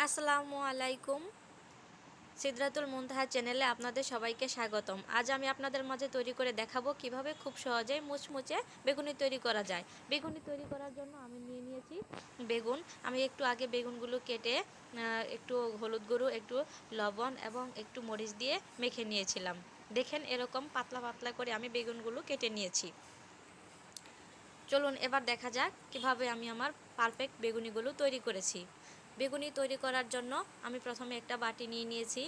আসসালামু আলাইকুম। সিদ্রাতুল মুনতাহা চ্যানেলে আপনাদের সবাইকে স্বাগতম। আজ আমি আপনাদের মাঝে তৈরি করে দেখাবো কিভাবে খুব সহজেই মুচমুচে বেগুনি তৈরি করা যায়। বেগুনি তৈরি করার জন্য আমি নিয়ে নিয়েছি বেগুন। আমি একটু আগে বেগুনগুলো কেটে একটু হলুদ গুঁড়ো, একটু লবণ এবং একটু মরিচ দিয়ে মেখে নিয়েছিলাম। দেখেন এরকম পাতলা পাতলা করে আমি বেগুনগুলো কেটে নিয়েছি। চলুন এবার দেখা যাক কিভাবে আমি আমার পারফেক্ট বেগুনিগুলো তৈরি করেছি। বেগুনি তৈরি করার জন্য আমি প্রথমে একটা বাটি নিয়ে নিয়েছি।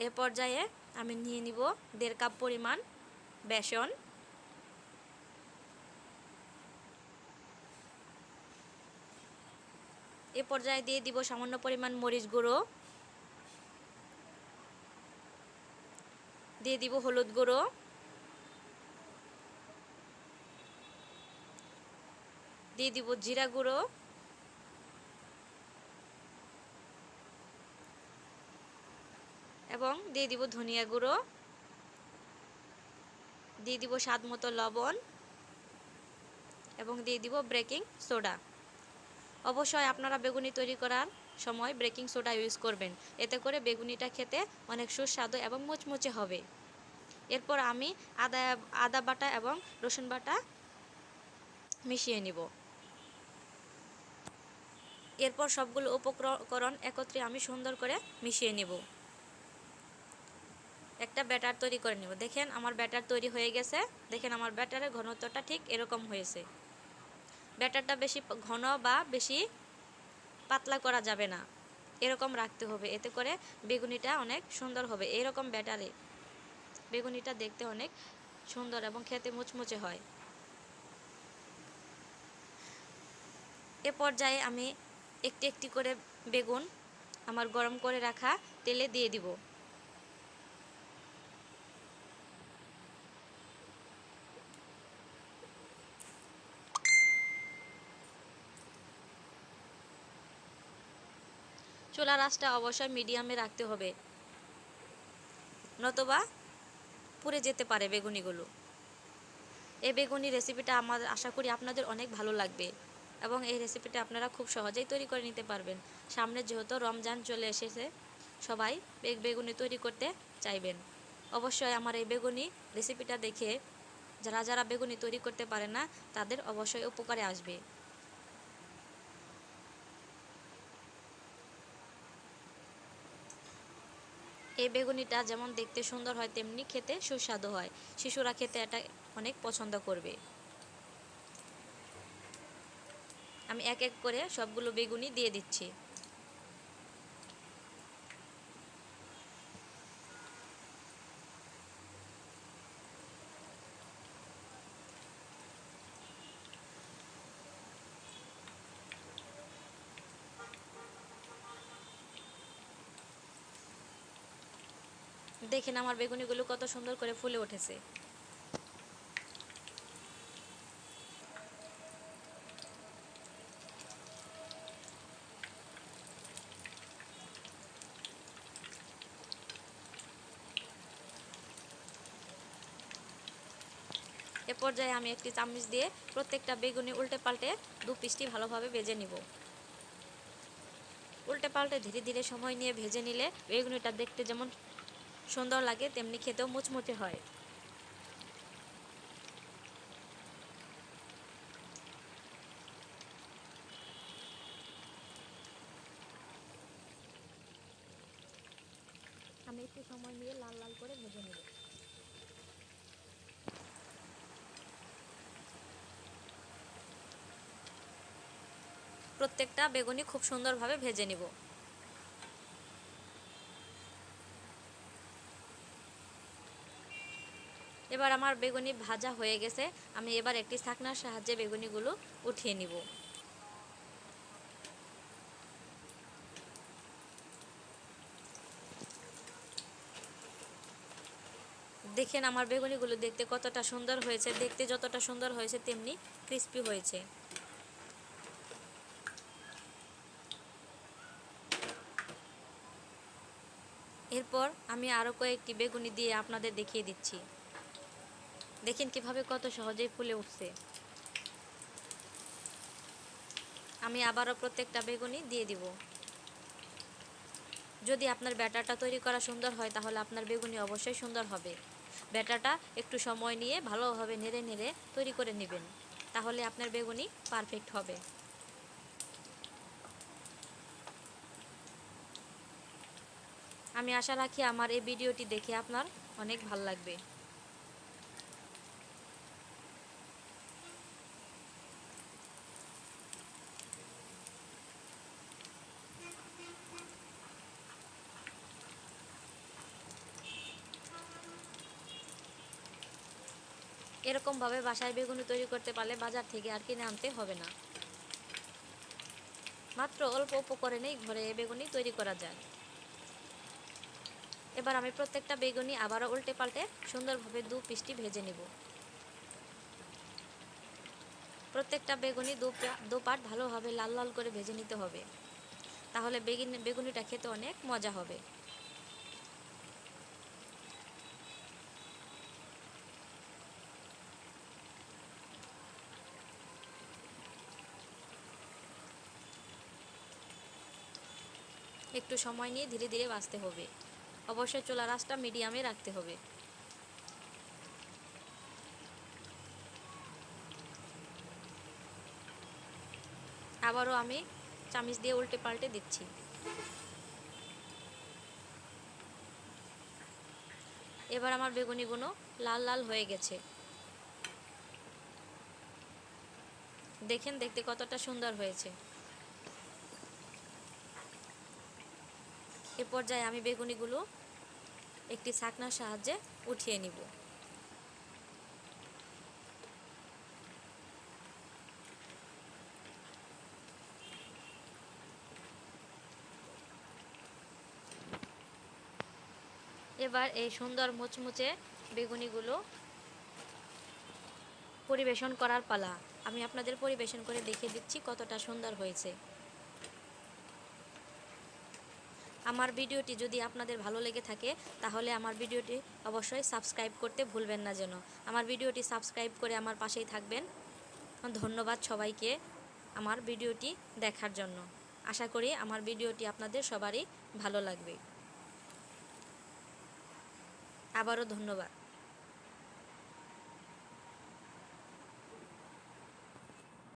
এ পর্যায়ে আমি নিয়ে নিব 1.5 কাপ পরিমাণ বেসন। এ পর্যায়ে দিয়ে দিব সামান্য পরিমাণ মরিচ গুঁড়ো, দিয়ে দিব হলুদ গুঁড়ো, দিয়ে দিব জিরা গুঁড়ো, এবং দিয়ে দিব ধনিয়া গুঁড়ো, দিয়ে দিব স্বাদ মতো লবণ এবং দিয়ে দিব বেকিং সোডা। অবশ্যই আপনারা বেগুনি তৈরি করার সময় বেকিং সোডা ইউজ করবেন, এতে করে বেগুনিটা খেতে অনেক সুস্বাদু এবং মুচমুচে হবে। এরপর আমি আদা বাটা এবং রসুন বাটা মিশিয়ে নিব। এরপর সবগুলো উপকরণ একত্রে আমি সুন্দর করে মিশিয়ে নিব। একটা ব্যাটার তৈরি করে নেব। দেখেন আমার ব্যাটার তৈরি হয়ে গেছে। দেখেন আমার ব্যাটারের ঘনত্বটা ঠিক এরকম হয়েছে। ব্যাটারটা বেশি ঘন বা বেশি পাতলা করা যাবে না, এরকম রাখতে হবে, এতে করে বেগুনিটা অনেক সুন্দর হবে। এরকম ব্যাটারে বেগুনিটা দেখতে অনেক সুন্দর এবং খেতে মুচমুচে হয়। এ পর্যায়ে আমি একটি একটি করে বেগুন আমার গরম করে রাখা তেলে দিয়ে দিব। চুলার আঁচটা অবশ্যই মিডিয়ামে রাখতে হবে, নতুবা পুড়ে যেতে পারে বেগুনিগুলো। এই বেগুনি রেসিপিটা আমার আশা করি আপনাদের অনেক ভালো লাগবে এবং এই রেসিপিটা আপনারা খুব সহজেই তৈরি করে নিতে পারবেন। সামনে যেহেতু রমজান চলে এসেছে, সবাই বেগুনি তৈরি করতে চাইবেন। অবশ্যই আমার এই বেগুনি রেসিপিটা দেখে যারা যারা বেগুনি তৈরি করতে পারে না তাদের অবশ্যই উপকারে আসবে। এই বেগুনিটা যেমন দেখতে সুন্দর হয় তেমনি খেতে সুস্বাদু হয়। শিশুরা খেতে এটা অনেক পছন্দ করবে। আমি এক এক করে সবগুলো বেগুনি দিয়ে দিচ্ছি। দেখেন আমার বেগুনিগুলো কত সুন্দর করে ফুলে উঠেছে। এ পর্যায়ে আমি একটি চামচ দিয়ে প্রত্যেকটা বেগুনি উল্টে পাল্টে 2 পিসটি ভালোভাবে ভেজে নিব। উল্টে পাল্টে ধীরে ধীরে সময় নিয়ে ভেজে নিলে বেগুনিটা দেখতে যেমন সুন্দর লাগে তেমনি খেতেও মুচমুচে হয়। আমি একটু সময় নিয়ে লাল লাল করে ভেজে নেব। প্রত্যেকটা বেগুনি খুব সুন্দরভাবে ভেজে নিব। এবার আমার বেগুনি ভাজা হয়ে গেছে। আমি এবার একটি ছাঁকনার সাহায্যে বেগুনিগুলো উঠিয়ে নিব। দেখেন আমার বেগুনিগুলো দেখতে কতটা সুন্দর হয়েছে। দেখতে যতটা সুন্দর হয়েছে তেমনি ক্রিস্পি হয়েছে। এরপর আমি আরও কয়েকটি বেগুনি দিয়ে আপনাদের দেখিয়ে দিচ্ছি। দেখেন কিভাবে কত সহজেই ফুলে উঠছে। আমি আবারও প্রত্যেকটা বেগুনি দিয়ে দিব। যদি আপনার ব্যাটারটা তৈরি করা সুন্দর হয় তাহলে আপনার বেগুনি অবশ্যই সুন্দর হবে। ব্যাটারটা একটু সময় নিয়ে ভালোভাবে নেড়ে নেড়ে তৈরি করে নেবেন, তাহলে আপনার বেগুনি পারফেক্ট হবে। আমি আশা রাখি আমার এই ভিডিওটি দেখে আপনার অনেক ভালো লাগবে। এরকমভাবে বাসায় বেগুনি তৈরি করতে পারলে বাজার থেকে আর কিনে আনতে হবে না। মাত্র অল্প উপকরণেই ঘরে বেগুনি তৈরি করা যায়। এবার আমি প্রত্যেকটা বেগুনি আবারও উল্টে পাল্টে সুন্দরভাবে পিষ্টি ভেজে নেব। প্রত্যেকটা বেগুনি দু পাট ভালোভাবে লাল লাল করে ভেজে নিতে হবে, তাহলে বেগুনিটা খেতে অনেক মজা হবে। একটু সময় নিয়ে ধীরে ধীরে ভাজতে হবে, অবশ্যই চুলার আঁচটা মিডিয়ামে রাখতে হবে। আবারও আমি চামচ দিয়ে উল্টে পাল্টে দিচ্ছি। এবার আমার বেগুনিগুলো লাল লাল হয়ে গেছে, দেখেন দেখতে কতটা সুন্দর হয়েছে। এ পর্যায়ে আমি বেগুনিগুলো একটি ছাঁকনার সাহায্যে উঠিয়ে নিব। এবার এই সুন্দর মুচমুচে বেগুনিগুলো পরিবেশন করার পালা। আমি আপনাদের পরিবেশন করে দেখিয়ে দিচ্ছি কতটা সুন্দর হয়েছে। আমার ভিডিওটি যদি আপনাদের ভালো লেগে থাকে তাহলে আমার ভিডিওটি অবশ্যই সাবস্ক্রাইব করতে ভুলবেন না যেন। আমার ভিডিওটি সাবস্ক্রাইব করে আমার পাশেই থাকবেন। ধন্যবাদ সবাইকে আমার ভিডিওটি দেখার জন্য। আশা করি আমার ভিডিওটি আপনাদের সবারই ভালো লাগবে। আবারও ধন্যবাদ।